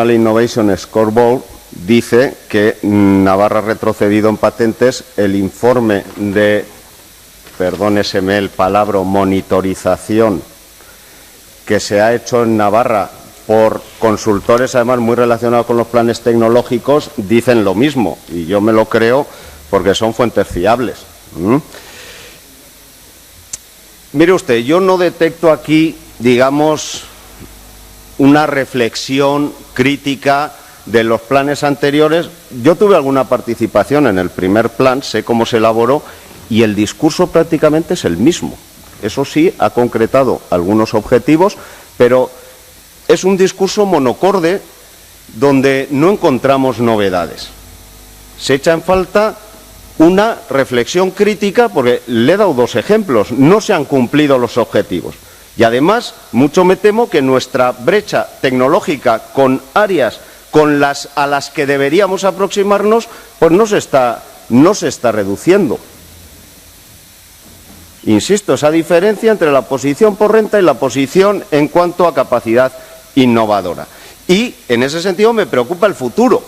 Innovation Scoreboard dice que Navarra ha retrocedido en patentes. El informe de, perdóneseme el palabra, monitorización que se ha hecho en Navarra por consultores, además muy relacionados con los planes tecnológicos, dicen lo mismo, y yo me lo creo porque son fuentes fiables. Mire usted, yo no detecto aquí, digamos, una reflexión crítica de los planes anteriores. Yo tuve alguna participación en el primer plan, sé cómo se elaboró y el discurso prácticamente es el mismo. Eso sí, ha concretado algunos objetivos, pero es un discurso monocorde donde no encontramos novedades. Se echa en falta una reflexión crítica porque le he dado dos ejemplos. No se han cumplido los objetivos. Y además, mucho me temo que nuestra brecha tecnológica con áreas a las que deberíamos aproximarnos, pues no se está reduciendo. Insisto, esa diferencia entre la posición por renta y la posición en cuanto a capacidad innovadora. Y en ese sentido me preocupa el futuro.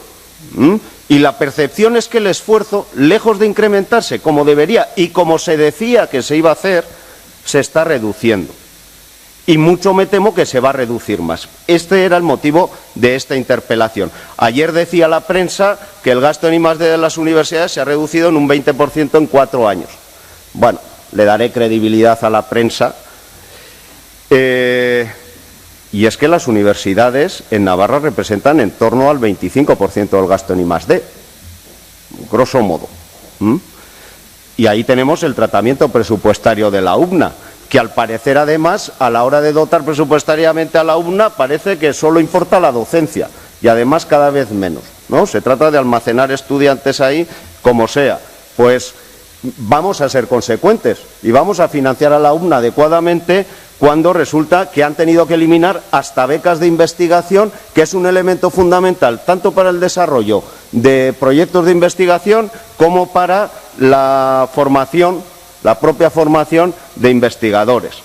Y la percepción es que el esfuerzo, lejos de incrementarse como debería y como se decía que se iba a hacer, se está reduciendo. Y mucho me temo que se va a reducir más. Este era el motivo de esta interpelación. Ayer decía la prensa que el gasto en I+D de las universidades se ha reducido en un 20% en 4 años. Bueno, le daré credibilidad a la prensa. Y es que las universidades en Navarra representan en torno al 25% del gasto en I+D, grosso modo. Y ahí tenemos el tratamiento presupuestario de la UBNA, que al parecer, además, a la hora de dotar presupuestariamente a la UBNA, parece que solo importa la docencia, y además cada vez menos, ¿no? Se trata de almacenar estudiantes ahí como sea. Pues vamos a ser consecuentes y vamos a financiar a la UBNA adecuadamente cuando resulta que han tenido que eliminar hasta becas de investigación, que es un elemento fundamental tanto para el desarrollo de proyectos de investigación como para la formación, la propia formación de investigadores.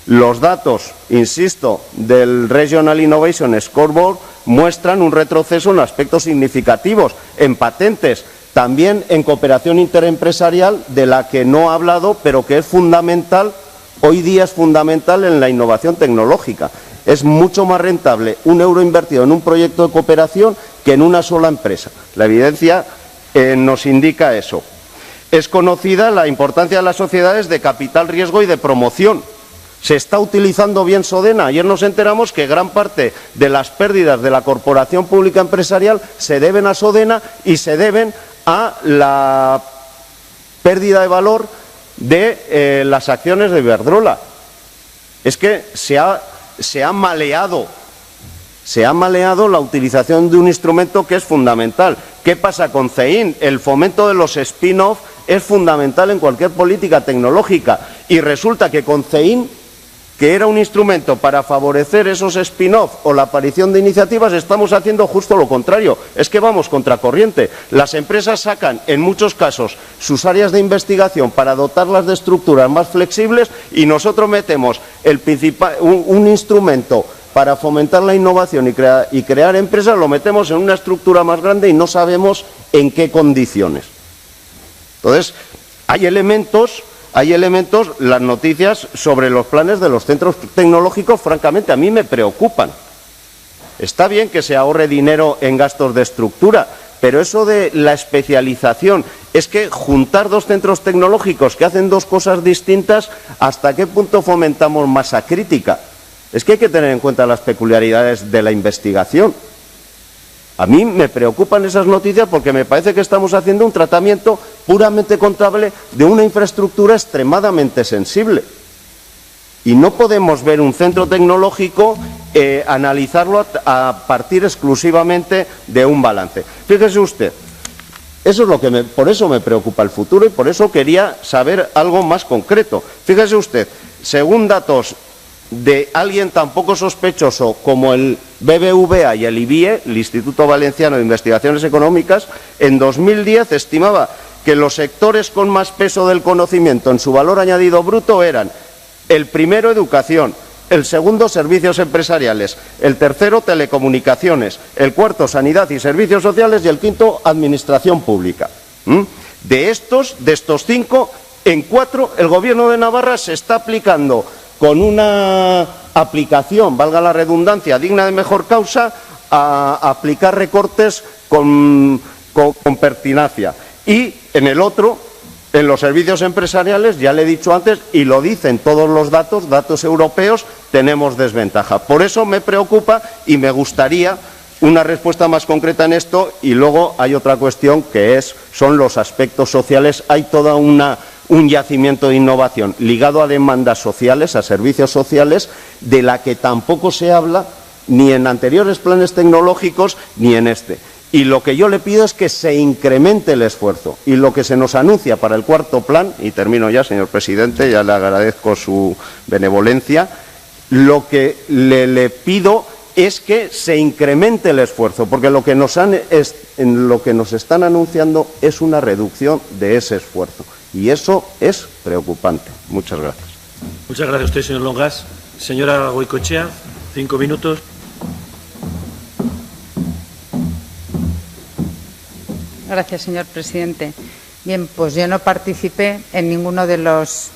Los datos, insisto, del Regional Innovation Scoreboard muestran un retroceso en aspectos significativos, en patentes, también en cooperación interempresarial, de la que no ha hablado, pero que es fundamental, hoy día es fundamental en la innovación tecnológica. Es mucho más rentable un euro invertido en un proyecto de cooperación que en una sola empresa. La evidencia nos indica eso. Es conocida la importancia de las sociedades de capital riesgo y de promoción. Se está utilizando bien Sodena. Ayer nos enteramos que gran parte de las pérdidas de la corporación pública empresarial se deben a Sodena y se deben a la pérdida de valor de las acciones de Iberdrola. Es que se ha maleado la utilización de un instrumento que es fundamental. ¿Qué pasa con CEIN? El fomento de los spin-off es fundamental en cualquier política tecnológica y resulta que con CEIN, que era un instrumento para favorecer esos spin-off o la aparición de iniciativas, estamos haciendo justo lo contrario. Es que vamos contracorriente. Las empresas sacan, en muchos casos, sus áreas de investigación para dotarlas de estructuras más flexibles y nosotros metemos un instrumento para fomentar la innovación y crear empresas, lo metemos en una estructura más grande y no sabemos en qué condiciones. Entonces, hay elementos, las noticias sobre los planes de los centros tecnológicos, francamente, a mí me preocupan. Está bien que se ahorre dinero en gastos de estructura, pero eso de la especialización, es que juntar dos centros tecnológicos que hacen dos cosas distintas, ¿hasta qué punto fomentamos masa crítica? Es que hay que tener en cuenta las peculiaridades de la investigación. A mí me preocupan esas noticias porque me parece que estamos haciendo un tratamiento puramente contable de una infraestructura extremadamente sensible. Y no podemos ver un centro tecnológico, analizarlo a partir exclusivamente de un balance. Fíjese usted, por eso me preocupa el futuro y por eso quería saber algo más concreto. Fíjese usted, según datos de alguien tan poco sospechoso como el BBVA y el IBIE, el Instituto Valenciano de Investigaciones Económicas, en 2010 estimaba que los sectores con más peso del conocimiento en su valor añadido bruto eran el primero, educación, el segundo, servicios empresariales, el tercero, telecomunicaciones, el cuarto, sanidad y servicios sociales y el quinto, administración pública. De estos 5, en 4 el Gobierno de Navarra se está aplicando con una aplicación, valga la redundancia, digna de mejor causa, a aplicar recortes con pertinacia. Y en el otro, en los servicios empresariales, ya le he dicho antes, y lo dicen todos los datos europeos, tenemos desventaja. Por eso me preocupa y me gustaría una respuesta más concreta en esto. Y luego hay otra cuestión que son los aspectos sociales. Hay toda un yacimiento de innovación ligado a demandas sociales, a servicios sociales, de la que tampoco se habla ni en anteriores planes tecnológicos ni en este. Y lo que yo le pido es que se incremente el esfuerzo. Y lo que se nos anuncia para el cuarto plan, y termino ya, señor presidente, ya le agradezco su benevolencia, lo que le pido es que se incremente el esfuerzo, porque lo que nos están anunciando es una reducción de ese esfuerzo. Y eso es preocupante. Muchas gracias. Muchas gracias a usted, señor Longas. Señora Goicoechea, 5 minutos. Gracias, señor presidente. Bien, pues yo no participé en ninguno de los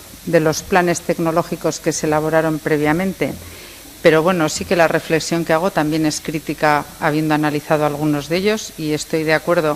planes tecnológicos que se elaboraron previamente, pero bueno, sí que la reflexión que hago también es crítica, habiendo analizado algunos de ellos, y estoy de acuerdo